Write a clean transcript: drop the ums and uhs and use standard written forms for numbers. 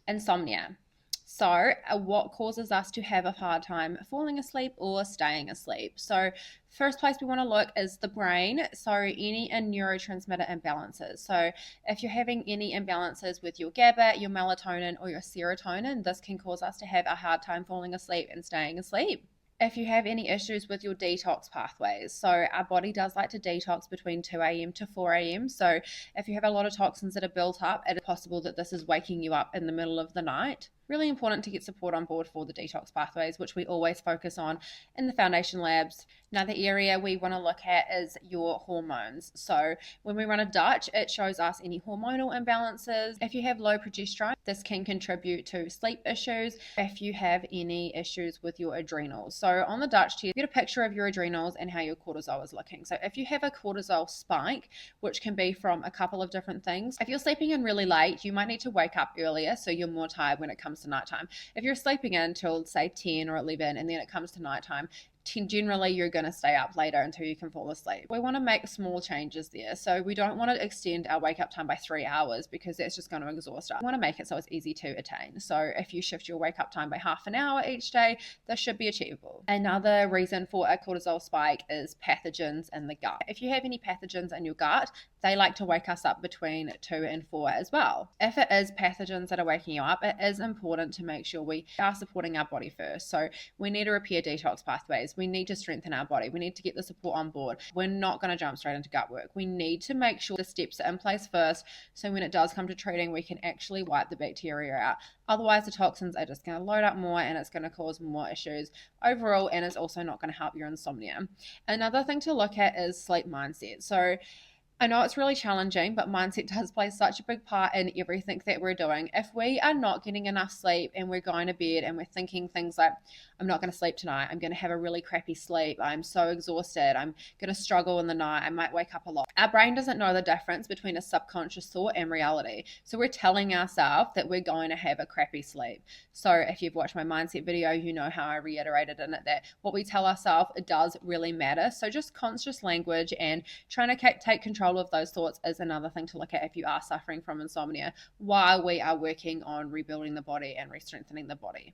Insomnia. So, what causes us to have a hard time falling asleep or staying asleep? So, first place we want to look is the brain. So, any neurotransmitter imbalances. So, if you're having any imbalances with your GABA, your melatonin, or your serotonin, this can cause us to have a hard time falling asleep and staying asleep. If you have any issues with your detox pathways, so our body does like to detox between 2 a.m. to 4 a.m. So if you have a lot of toxins that are built up, it is possible that this is waking you up in the middle of the night. Really important to get support on board for the detox pathways, which we always focus on in the foundation labs. Another area we want to look at is your hormones. So when we run a Dutch, it shows us any hormonal imbalances. If you have low progesterone, this can contribute to sleep issues. If you have any issues with your adrenals. So on the Dutch test, you get a picture of your adrenals and how your cortisol is looking. So if you have a cortisol spike, which can be from a couple of different things, if you're sleeping in really late, you might need to wake up earlier so you're more tired when it comes to nighttime. If you're sleeping in till say 10 or 11 and then it comes to nighttime, generally you're going to stay up later until you can fall asleep. We want to make small changes there. So we don't want to extend our wake up time by 3 hours because that's just going to exhaust us. We want to make it so it's easy to attain. So if you shift your wake up time by half an hour each day, this should be achievable. Another reason for a cortisol spike is pathogens in the gut. If you have any pathogens in your gut, they like to wake us up between 2 and 4 as well. If it is pathogens that are waking you up, it is important to make sure we are supporting our body first. So we need to repair detox pathways. We need to strengthen our body. We need to get the support on board. We're not going to jump straight into gut work. We need to make sure the steps are in place first, so when it does come to treating, we can actually wipe the bacteria out. Otherwise, the toxins are just going to load up more and it's going to cause more issues overall, and it's also not going to help your insomnia. Another thing to look at is sleep mindset. So I know it's really challenging, but mindset does play such a big part in everything that we're doing. If we are not getting enough sleep and we're going to bed and we're thinking things like, I'm not going to sleep tonight, I'm going to have a really crappy sleep, I'm so exhausted, I'm going to struggle in the night, I might wake up a lot. Our brain doesn't know the difference between a subconscious thought and reality. So we're telling ourselves that we're going to have a crappy sleep. So if you've watched my mindset video, you know how I reiterated in it that what we tell ourselves, it does really matter. So just conscious language and trying to take control of those thoughts is another thing to look at if you are suffering from insomnia while we are working on rebuilding the body and re-strengthening the body.